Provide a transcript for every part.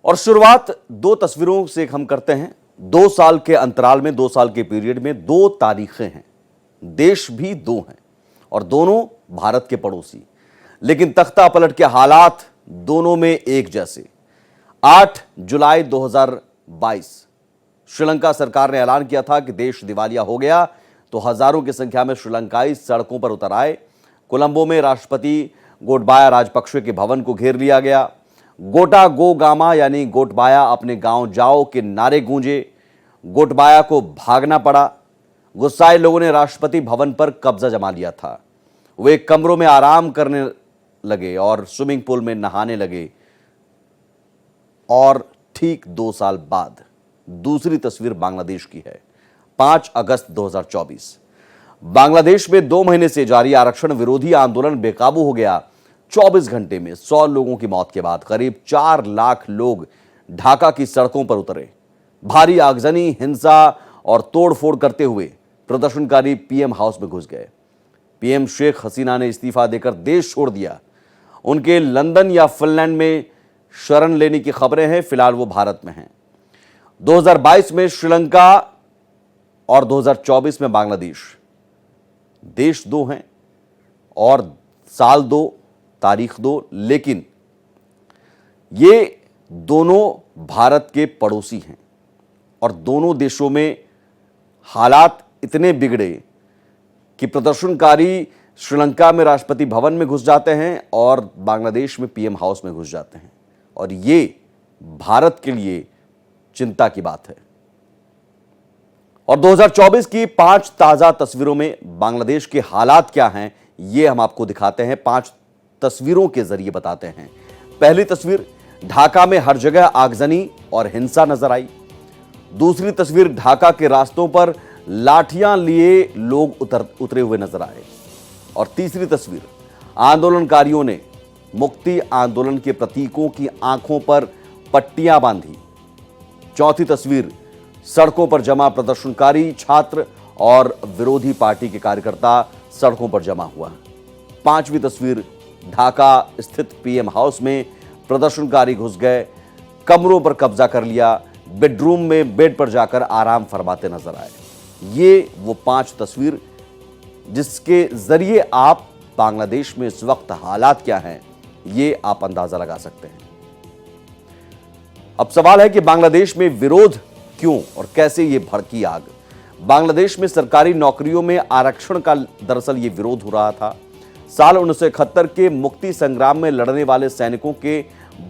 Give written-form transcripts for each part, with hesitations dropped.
और शुरुआत दो तस्वीरों से हम करते हैं। 2 साल के अंतराल में, 2 साल के पीरियड में 2 तारीखें हैं। देश भी 2 हैं और दोनों भारत के पड़ोसी, लेकिन तख्ता पलट के हालात दोनों में एक जैसे। 8 जुलाई 2022 श्रीलंका सरकार ने ऐलान किया था कि देश दिवालिया हो गया, तो हजारों की संख्या में श्रीलंकाई सड़कों पर उतर आए। कोलंबो में राष्ट्रपति गोटबाया राजपक्षे के भवन को घेर लिया गया। गोटा गो गामा यानी गोटबाया अपने गांव जाओ के नारे गूंजे। गोटबाया को भागना पड़ा। गुस्साए लोगों ने राष्ट्रपति भवन पर कब्जा जमा लिया था। वे कमरों में आराम करने लगे और स्विमिंग पूल में नहाने लगे। और ठीक 2 साल बाद दूसरी तस्वीर बांग्लादेश की है। 5 अगस्त 2024 बांग्लादेश में 2 महीने से जारी आरक्षण विरोधी आंदोलन बेकाबू हो गया। 24 घंटे में 100 लोगों की मौत के बाद करीब 4 लाख लोग ढाका की सड़कों पर उतरे। भारी आगजनी, हिंसा और तोड़फोड़ करते हुए प्रदर्शनकारी पीएम हाउस में घुस गए। पीएम शेख हसीना ने इस्तीफा देकर देश छोड़ दिया। उनके लंदन या फिनलैंड में शरण लेने की खबरें हैं। फिलहाल वो भारत में हैं। 2022 में श्रीलंका और 2024 में बांग्लादेश। देश 2 हैं और साल 2, तारीख 2, लेकिन ये दोनों भारत के पड़ोसी हैं और दोनों देशों में हालात इतने बिगड़े कि प्रदर्शनकारी श्रीलंका में राष्ट्रपति भवन में घुस जाते हैं और बांग्लादेश में पीएम हाउस में घुस जाते हैं। और ये भारत के लिए चिंता की बात है। और 2024 की 5 ताजा तस्वीरों में बांग्लादेश के हालात क्या हैं, ये हम आपको दिखाते हैं। 5 तस्वीरों के जरिए बताते हैं। पहली तस्वीर, ढाका में हर जगह आगजनी और हिंसा नजर आई। दूसरी तस्वीर, ढाका के रास्तों पर लाठियां लिए लोग उतरे हुए नजर आए। और तीसरी तस्वीर, आंदोलनकारियों ने मुक्ति आंदोलन के प्रतीकों की आंखों पर पट्टियां बांधी। चौथी तस्वीर, सड़कों पर जमा प्रदर्शनकारी, छात्र और विरोधी पार्टी के कार्यकर्ता सड़कों पर जमा हुआ। 5वीं तस्वीर, ढाका स्थित पीएम हाउस में प्रदर्शनकारी घुस गए, कमरों पर कब्जा कर लिया, बेडरूम में बेड पर जाकर आराम फरमाते नजर आए। ये वो 5 तस्वीर जिसके जरिए आप बांग्लादेश में इस वक्त हालात क्या हैं, ये आप अंदाजा लगा सकते हैं। अब सवाल है कि बांग्लादेश में विरोध क्यों और कैसे ये भड़की आग। बांग्लादेश में सरकारी नौकरियों में आरक्षण का दरअसल ये विरोध हो रहा था। साल 1971 के मुक्ति संग्राम में लड़ने वाले सैनिकों के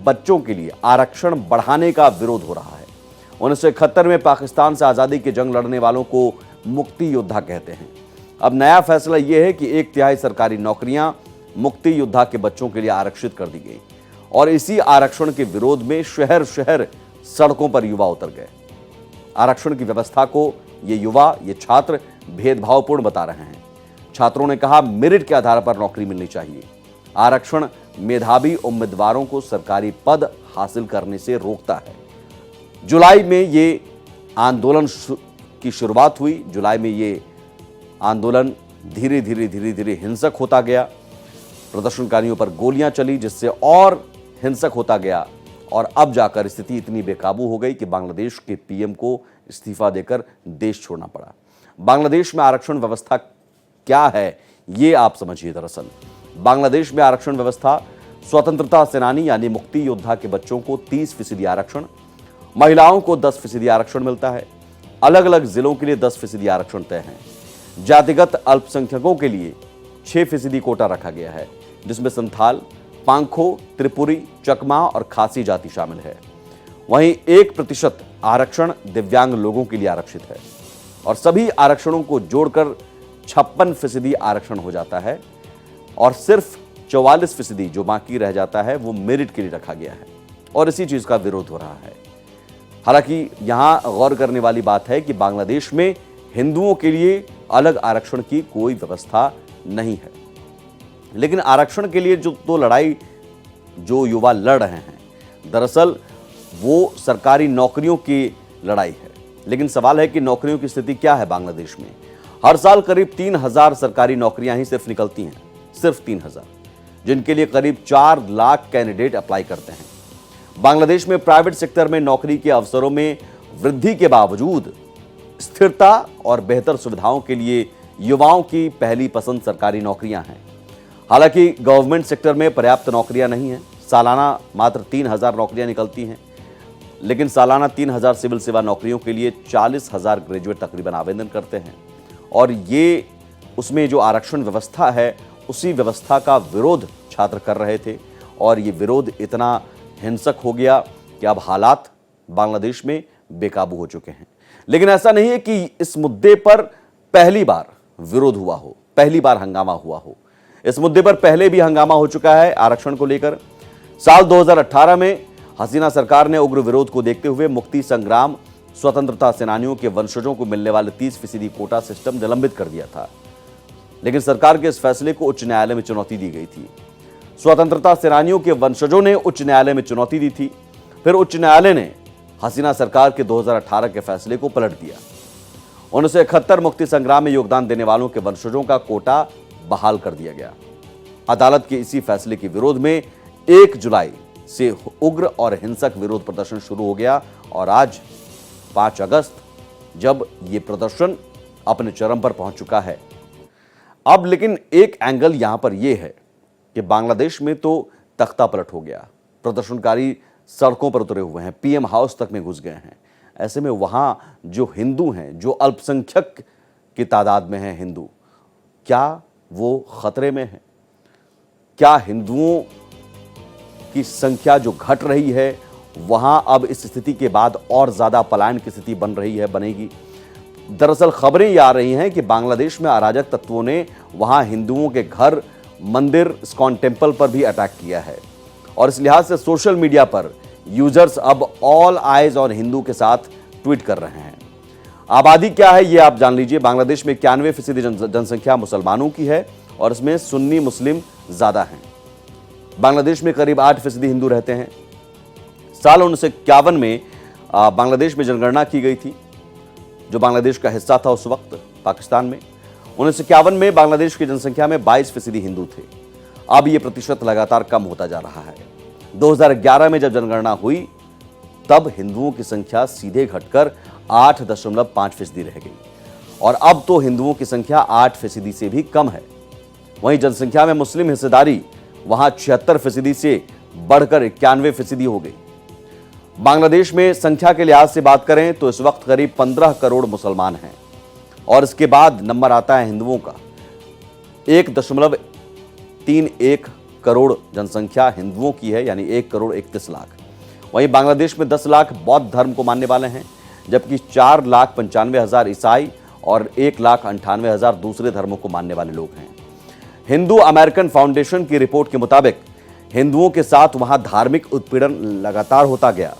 बच्चों के लिए आरक्षण बढ़ाने का विरोध हो रहा है। 1971 में पाकिस्तान से आजादी की जंग लड़ने वालों को मुक्ति योद्धा कहते हैं। अब नया फैसला यह है कि 1/3 सरकारी नौकरियां मुक्ति योद्धा के बच्चों के लिए आरक्षित कर दी गई। और इसी आरक्षण के विरोध में शहर शहर सड़कों पर युवा उतर गए। आरक्षण की व्यवस्था को ये युवा, ये छात्र भेदभावपूर्ण बता रहे हैं। छात्रों ने कहा, मेरिट के आधार पर नौकरी मिलनी चाहिए। आरक्षण मेधावी उम्मीदवारों को सरकारी पद हासिल करने से रोकता है। जुलाई में ये आंदोलन की शुरुआत हुई। जुलाई में ये आंदोलन धीरे धीरे हिंसक होता गया। प्रदर्शनकारियों पर गोलियां चली, जिससे और हिंसक होता गया। और अब जाकर स्थिति इतनी बेकाबू हो गई कि बांग्लादेश के पीएम को इस्तीफा देकर देश छोड़ना पड़ा। बांग्लादेश में आरक्षण व्यवस्था क्या है, ये आप समझिए। दरअसल बांग्लादेश में आरक्षण व्यवस्था, स्वतंत्रता सेनानी यानी मुक्ति योद्धा के बच्चों को 30% आरक्षण, महिलाओं को 10% आरक्षण मिलता है। अलग अलग जिलों के लिए 10% आरक्षण तय है। जातिगत अल्पसंख्यकों के लिए 6% कोटा रखा गया है, जिसमें संथाल, पांखो, त्रिपुरी, चकमा और खासी जाति शामिल है। वहीं 1% आरक्षण दिव्यांग लोगों के लिए आरक्षित है। और सभी आरक्षणों को जोड़कर 56% आरक्षण हो जाता है। और सिर्फ 44% जो बाकी रह जाता है वो मेरिट के लिए रखा गया है। और इसी चीज का विरोध हो रहा है। हालांकि यहां गौर करने वाली बात है कि बांग्लादेश में हिंदुओं के लिए अलग आरक्षण की कोई व्यवस्था नहीं है। लेकिन आरक्षण के लिए जो लड़ाई जो युवा लड़ रहे हैं, दरअसल वो सरकारी नौकरियों की लड़ाई है। लेकिन सवाल है कि नौकरियों की स्थिति क्या है बांग्लादेश में। हर साल करीब 3000 सरकारी नौकरियां ही सिर्फ निकलती हैं, सिर्फ 3000, जिनके लिए करीब 4 लाख कैंडिडेट अप्लाई करते हैं। बांग्लादेश में प्राइवेट सेक्टर में नौकरी के अवसरों में वृद्धि के बावजूद स्थिरता और बेहतर सुविधाओं के लिए युवाओं की पहली पसंद सरकारी नौकरियां हैं। हालांकि गवर्नमेंट सेक्टर में पर्याप्त नौकरियां नहीं हैं। सालाना मात्र 3,000 नौकरियां निकलती हैं, लेकिन सालाना 3,000 सिविल सेवा नौकरियों के लिए 40,000 ग्रेजुएट तकरीबन आवेदन करते हैं। और ये उसमें जो आरक्षण व्यवस्था है उसी व्यवस्था का विरोध छात्र कर रहे थे, और ये विरोध इतना हिंसक हो गया कि अब हालात बांग्लादेश में बेकाबू हो चुके हैं। लेकिन ऐसा नहीं है कि इस मुद्दे पर पहली बार विरोध हुआ हो, पहली बार हंगामा हुआ हो। इस मुद्दे पर पहले भी हंगामा हो चुका है आरक्षण को लेकर। साल 2018 में हसीना सरकार ने उग्र विरोध को देखते हुए मुक्ति संग्राम स्वतंत्रता सेनानियों के वंशजों को मिलने वाले 30% कोटा सिस्टम निलंबित कर दिया था। लेकिन सरकार के इस फैसले को उच्च न्यायालय में चुनौती दी गई थी। स्वतंत्रता सेनानियों के वंशजों ने उच्च न्यायालय में चुनौती दी थी। फिर उच्च न्यायालय ने हसीना सरकार के 2018 के फैसले को पलट दिया। 1971 मुक्ति संग्राम में योगदान देने वालों के वंशजों का कोटा बहाल कर दिया गया। अदालत के इसी फैसले के विरोध में 1 जुलाई से उग्र और हिंसक विरोध प्रदर्शन शुरू हो गया, और आज 5 अगस्त जब यह प्रदर्शन अपने चरम पर पहुंच चुका है। अब लेकिन एक एंगल यहां पर यह है कि बांग्लादेश में तो तख्ता पलट हो गया, प्रदर्शनकारी सड़कों पर उतरे हुए हैं, पीएम हाउस तक में घुस गए हैं। ऐसे में वहां जो हिंदू हैं, जो अल्पसंख्यक की तादाद में हैं हिंदू, क्या वो खतरे में हैं? क्या हिंदुओं की संख्या जो घट रही है वहां अब इस स्थिति के बाद और ज्यादा पलायन की स्थिति बन रही है, बनेगी? दरअसल खबरें ये आ रही हैं कि बांग्लादेश में अराजक तत्वों ने वहां हिंदुओं के घर, मंदिर, इस्कॉन टेम्पल पर भी अटैक किया है। और इस लिहाज से सोशल मीडिया पर यूजर्स अब ऑल आइज ऑन हिंदू के साथ ट्वीट कर रहे हैं। आबादी क्या है ये आप जान लीजिए। बांग्लादेश में 91% जनसंख्या मुसलमानों की है, और इसमें सुन्नी मुस्लिम ज्यादा हैं। बांग्लादेश में करीब 8% हिंदू रहते हैं। साल 1951 में बांग्लादेश में जनगणना की गई थी, जो बांग्लादेश का हिस्सा था उस वक्त पाकिस्तान में। 1951 में बांग्लादेश की जनसंख्या में 22% हिंदू थे। अब यह प्रतिशत लगातार कम होता जा रहा है। 2011 में जब जनगणना हुई तब हिंदुओं की संख्या सीधे घटकर 8.5% रह गई, और अब तो हिंदुओं की संख्या 8% से भी कम है। वहीं जनसंख्या में मुस्लिम हिस्सेदारी वहां 76% से बढ़कर 91% हो गई। बांग्लादेश में संख्या के लिहाज से बात करें तो इस वक्त करीब 15 करोड़ मुसलमान हैं, और इसके बाद नंबर आता है हिंदुओं का। 1.31 करोड़ जनसंख्या हिंदुओं की है, यानी 1 करोड़ 31 लाख। वहीं बांग्लादेश में 10 लाख बौद्ध धर्म को मानने वाले हैं, जबकि 4,95,000 ईसाई और 1,98,000 दूसरे धर्मों को मानने वाले लोग हैं। हिंदू अमेरिकन फाउंडेशन की रिपोर्ट के मुताबिक हिंदुओं के साथ वहां धार्मिक उत्पीड़न लगातार होता गया,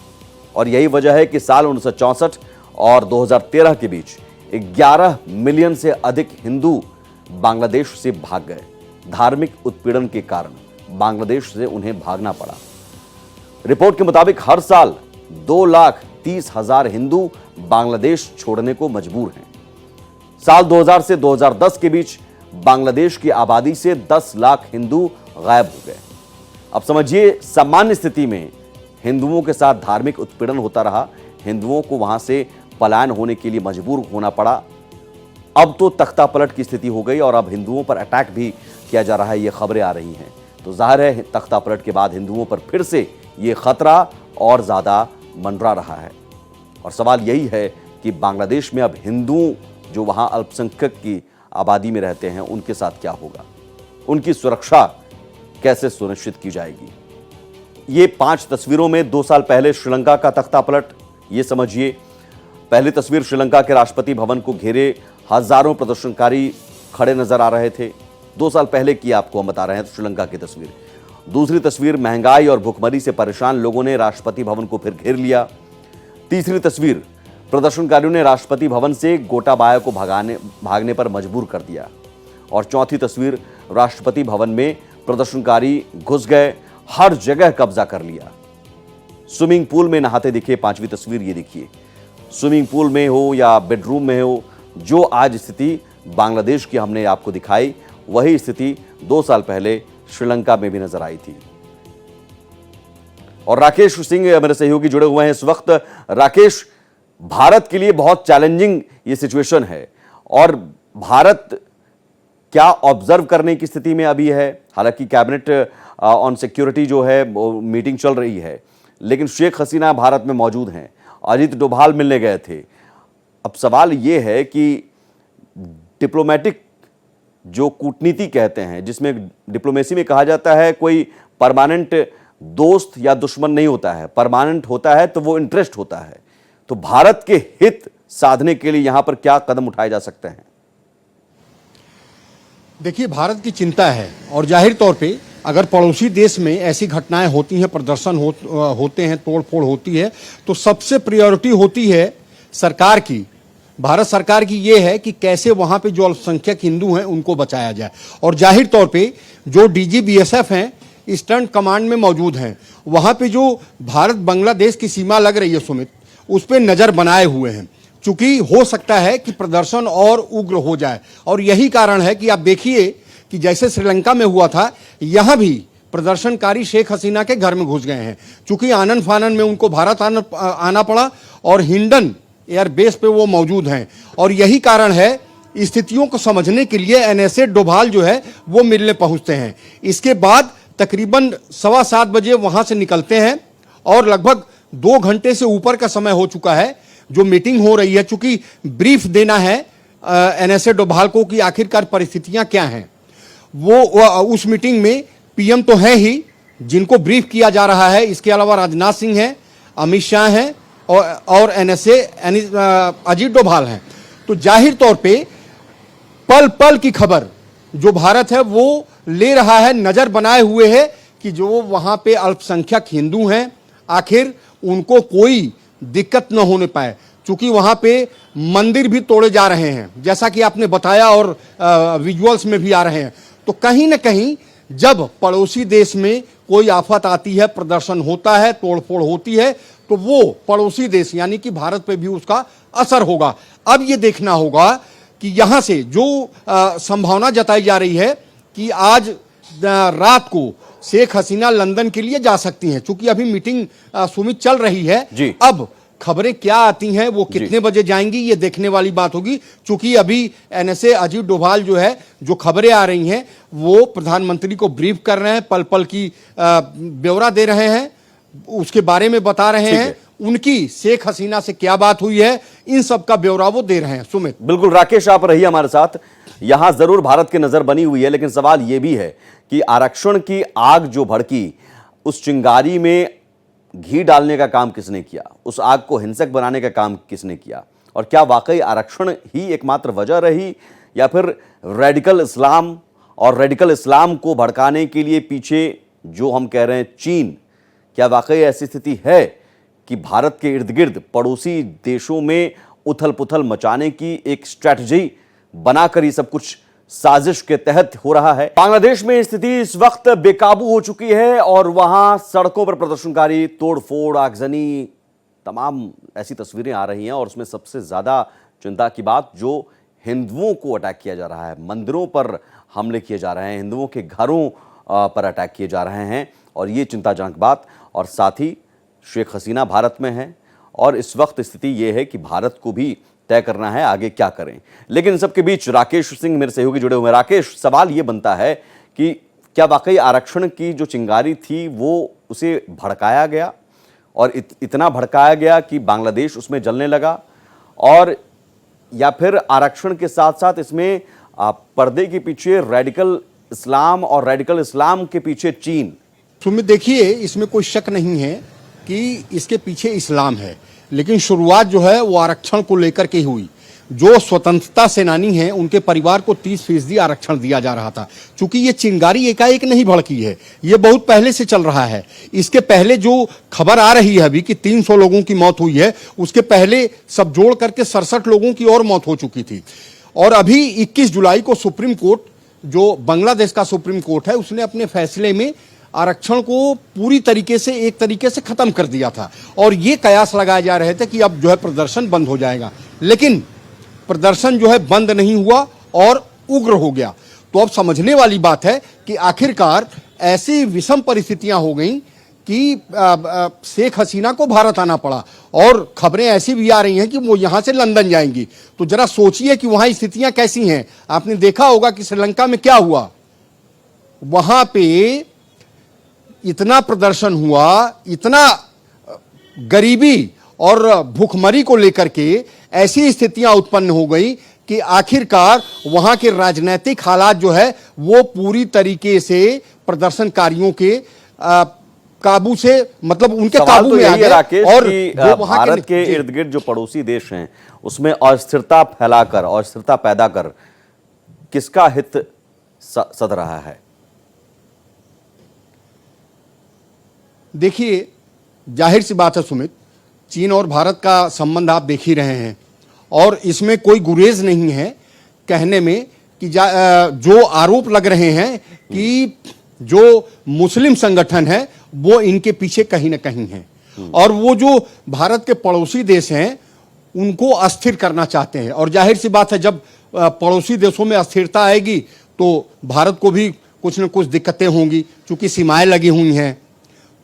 और यही वजह है कि साल 1964 और 2013 के बीच 11 मिलियन से अधिक हिंदू बांग्लादेश से भाग गए। धार्मिक उत्पीड़न के कारण बांग्लादेश से उन्हें भागना पड़ा। रिपोर्ट के मुताबिक हर साल 2,30,000 हिंदू बांग्लादेश छोड़ने को मजबूर हैं। साल 2000 से 2010 के बीच बांग्लादेश की आबादी से 10 लाख हिंदू गायब हो गए। अब समझिए, सामान्य स्थिति में हिंदुओं के साथ धार्मिक उत्पीड़न होता रहा, हिंदुओं को वहां से पलायन होने के लिए मजबूर होना पड़ा। अब तो तख्ता पलट की स्थिति हो गई, और अब हिंदुओं पर अटैक भी किया जा रहा है, ये खबरें आ रही हैं। तो जाहिर है तख्ता पलट के बाद हिंदुओं पर फिर से ये खतरा और ज्यादा मंडरा रहा है। और सवाल यही है कि बांग्लादेश में अब हिंदू जो वहां अल्पसंख्यक की आबादी में रहते हैं उनके साथ क्या होगा, उनकी सुरक्षा कैसे सुनिश्चित की जाएगी। ये 5 तस्वीरों में 2 साल पहले श्रीलंका का तख्ता पलट, ये समझिए। पहली तस्वीर श्रीलंका के राष्ट्रपति भवन को घेरे हजारों प्रदर्शनकारी खड़े नजर आ रहे थे। 2 साल पहले की आपको हम बता रहे हैं श्रीलंका की तस्वीर। दूसरी तस्वीर, महंगाई और भुखमरी से परेशान लोगों ने राष्ट्रपति भवन को फिर घेर लिया। तीसरी तस्वीर, प्रदर्शनकारियों ने राष्ट्रपति भवन से गोटाबाया को भागने पर मजबूर कर दिया। और चौथी तस्वीर, राष्ट्रपति भवन में प्रदर्शनकारी घुस गए, हर जगह कब्जा कर लिया। स्विमिंग पूल में नहाते दिखे। 5वीं तस्वीर ये देखिए, स्विमिंग पूल में हो या बेडरूम में हो, जो आज स्थिति बांग्लादेश की हमने आपको दिखाई, वही स्थिति 2 साल पहले श्रीलंका में भी नजर आई थी। और राकेश सिंह मेरे सहयोगी जुड़े हुए हैं इस वक्त। राकेश, भारत के लिए बहुत चैलेंजिंग ये सिचुएशन है और भारत क्या ऑब्जर्व करने की स्थिति में अभी है? हालांकि कैबिनेट ऑन सिक्योरिटी जो है वो मीटिंग चल रही है, लेकिन शेख हसीना भारत में मौजूद हैं, अजीत डोभाल मिलने गए थे। अब सवाल ये है कि डिप्लोमेटिक जो कूटनीति कहते हैं, जिसमें डिप्लोमेसी में कहा जाता है कोई परमानेंट दोस्त या दुश्मन नहीं होता है, परमानेंट होता है तो वो इंटरेस्ट होता है। तो भारत के हित साधने के लिए यहां पर क्या कदम उठाए जा सकते हैं? देखिए, भारत की चिंता है और जाहिर तौर पे अगर पड़ोसी देश में ऐसी घटनाएं होती हैं, प्रदर्शन होते हैं, तोड़फोड़ होती है, तो सबसे प्रायोरिटी होती है सरकार की, भारत सरकार की ये है कि कैसे वहां पे जो अल्पसंख्यक हिंदू हैं उनको बचाया जाए। और जाहिर तौर पे जो डीजी बीएसएफ हैं, ईस्टर्न कमांड में मौजूद हैं, वहां पे जो भारत बांग्लादेश की सीमा लग रही है सुमित, उस पर नजर बनाए हुए हैं, चूंकि हो सकता है कि प्रदर्शन और उग्र हो जाए। और यही कारण है कि आप देखिए कि जैसे श्रीलंका में हुआ था, यहां भी प्रदर्शनकारी शेख हसीना के घर में घुस गए हैं। चूंकि आनन फानन में उनको भारत आना पड़ा और हिंडन एयरबेस पे वो मौजूद हैं, और यही कारण है स्थितियों को समझने के लिए एनएसए डोभाल जो है वो मिलने पहुंचते हैं। इसके बाद तकरीबन 7:15 बजे वहां से निकलते हैं और लगभग 2 घंटे से ऊपर का समय हो चुका है जो मीटिंग हो रही है। चूंकि ब्रीफ देना है एनएसए डोभाल को कि आखिरकार परिस्थितियां क्या हैं, वो उस मीटिंग में पीएम तो है ही जिनको ब्रीफ किया जा रहा है, इसके अलावा राजनाथ सिंह हैं, अमित शाह हैं और एनएसए अजीत डोभाल हैं। तो जाहिर तौर पे पल पल की खबर जो भारत है वो ले रहा है, नजर बनाए हुए है कि जो वहां पे अल्पसंख्यक हिंदू हैं आखिर उनको कोई दिक्कत न होने पाए। चूंकि वहां पे मंदिर भी तोड़े जा रहे हैं, जैसा कि आपने बताया, और विजुअल्स में भी आ रहे हैं। तो कहीं ना कहीं जब पड़ोसी देश में कोई आफत आती है, प्रदर्शन होता है, तोड़फोड़ होती है, तो वो पड़ोसी देश यानी कि भारत पे भी उसका असर होगा। अब ये देखना होगा कि यहां से जो संभावना जताई जा रही है कि आज रात को शेख हसीना लंदन के लिए जा सकती हैं, चूंकि अभी मीटिंग सुमित चल रही है। अब खबरें क्या आती हैं, वो कितने बजे जाएंगी, ये देखने वाली बात होगी। चूंकि अभी एनएसए अजीत डोभाल जो है, जो खबरें आ रही हैं वो प्रधानमंत्री को ब्रीफ कर रहे हैं, पल पल की ब्यौरा दे रहे हैं, उसके बारे में बता रहे हैं, उनकी शेख हसीना से क्या बात हुई है, इन सब का ब्यौरा वो दे रहे हैं। सुमित, बिल्कुल राकेश, आप रहिए हमारे साथ। यहां जरूर भारत की नजर बनी हुई है, लेकिन सवाल यह भी है कि आरक्षण की आग जो भड़की, उस चिंगारी में घी डालने का काम किसने किया, उस आग को हिंसक बनाने का काम किसने किया, और क्या वाकई आरक्षण ही एकमात्र वजह रही, या फिर रेडिकल इस्लाम और रेडिकल इस्लाम को भड़काने के लिए पीछे जो हम कह रहे हैं चीन, क्या वाकई ऐसी स्थिति है कि भारत के इर्द गिर्द पड़ोसी देशों में उथल पुथल मचाने की एक स्ट्रैटेजी बनाकर ये सब कुछ साजिश के तहत हो रहा है? बांग्लादेश में स्थिति इस वक्त बेकाबू हो चुकी है और वहां सड़कों पर प्रदर्शनकारी, तोड़फोड़, आगजनी, तमाम ऐसी तस्वीरें आ रही हैं। और उसमें सबसे ज्यादा चिंता की बात, जो हिंदुओं को अटैक किया जा रहा है, मंदिरों पर हमले किए जा रहे हैं, हिंदुओं के घरों पर अटैक किए जा रहे हैं, और ये चिंताजनक बात। और साथ ही शेख हसीना भारत में है और इस वक्त स्थिति यह है कि भारत को भी तय करना है आगे क्या करें। लेकिन इन सबके बीच राकेश सिंह मेरे सहयोगी जुड़े हुए हैं। राकेश, सवाल यह बनता है कि क्या वाकई आरक्षण की जो चिंगारी थी वो उसे भड़काया गया, और इतना भड़काया गया कि बांग्लादेश उसमें जलने लगा, और या फिर आरक्षण के साथ साथ इसमें पर्दे के पीछे रेडिकल इस्लाम और रेडिकल इस्लाम के पीछे चीन? सुमित, देखिए, इसमें कोई शक नहीं है कि इसके पीछे इस्लाम है, लेकिन शुरुआत जो है वो आरक्षण को लेकर के हुई। जो स्वतंत्रता सेनानी हैं उनके परिवार को 30% आरक्षण दिया जा रहा था। चूंकि ये चिंगारी एकाएक नहीं भड़की है, ये बहुत पहले से चल रहा है। इसके पहले जो खबर आ रही है अभी कि 300 लोगों की मौत हुई है, उसके पहले सब जोड़ करके 67 लोगों की और मौत हो चुकी थी। और अभी 21 जुलाई को सुप्रीम कोर्ट, जो बांग्लादेश का सुप्रीम कोर्ट है, उसने अपने फैसले में आरक्षण को पूरी तरीके से, एक तरीके से खत्म कर दिया था। और ये कयास लगाए जा रहे थे कि अब जो है प्रदर्शन बंद हो जाएगा, लेकिन प्रदर्शन जो है बंद नहीं हुआ और उग्र हो गया। तो अब समझने वाली बात है कि आखिरकार ऐसी विषम परिस्थितियां हो गई कि शेख हसीना को भारत आना पड़ा, और खबरें ऐसी भी आ रही हैं कि वो यहां से लंदन जाएंगी। तो जरा सोचिए कि वहां स्थितियां कैसी हैं। आपने देखा होगा कि श्रीलंका में क्या हुआ, वहां पे इतना प्रदर्शन हुआ, इतना गरीबी और भूखमरी को लेकर के ऐसी स्थितियां उत्पन्न हो गई कि आखिरकार वहां के राजनीतिक हालात जो है वो पूरी तरीके से प्रदर्शनकारियों के काबू से, मतलब उनके सवाल काबू तो में आ यही है गए। राकेश और कि जो वहां भारत के जी। इर्द गिर्द जो पड़ोसी देश हैं उसमें अस्थिरता फैलाकर, अस्थिरता पैदा कर किसका हित सध रहा है? देखिए, जाहिर सी बात है सुमित, चीन और भारत का संबंध आप देख ही रहे हैं, और इसमें कोई गुरेज नहीं है कहने में कि जो आरोप लग रहे हैं कि जो मुस्लिम संगठन है वो इनके पीछे कहीं ना कहीं है, और वो जो भारत के पड़ोसी देश हैं उनको अस्थिर करना चाहते हैं। और जाहिर सी बात है, जब पड़ोसी देशों में अस्थिरता आएगी तो भारत को भी कुछ न कुछ दिक्कतें होंगी, क्योंकि सीमाएं लगी हुई हैं।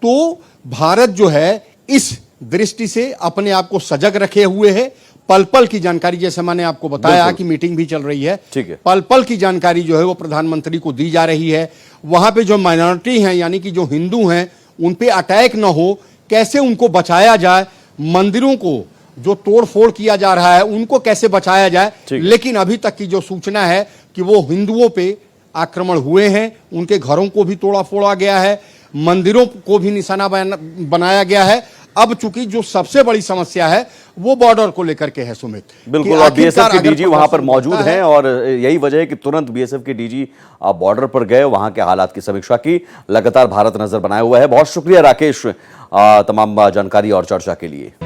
तो भारत जो है इस दृष्टि से अपने आप को सजग रखे हुए है। पल पल की जानकारी, जैसे मैंने आपको बताया कि मीटिंग भी चल रही है, ठीक है, पल पल की जानकारी जो है वो प्रधानमंत्री को दी जा रही है। वहां पे जो माइनॉरिटी हैं, यानी कि जो हिंदू हैं, उन पे अटैक ना हो, कैसे उनको बचाया जाए, मंदिरों को जो तोड़फोड़ किया जा रहा है उनको कैसे बचाया जाए। लेकिन अभी तक की जो सूचना है कि वो हिंदुओं पे आक्रमण हुए हैं, उनके घरों को भी तोड़ा फोड़ा गया है, मंदिरों को भी निशाना बनाया गया है। अब चूंकि जो सबसे बड़ी समस्या है वो बॉर्डर को लेकर के है सुमित। बिल्कुल, और बीएसएफ के डीजी वहां पर मौजूद हैं और यही वजह है कि तुरंत बीएसएफ के डीजी बॉर्डर पर गए, वहां के हालात की समीक्षा की। लगातार भारत नजर बनाए हुआ है। बहुत शुक्रिया राकेश तमाम जानकारी और चर्चा के लिए।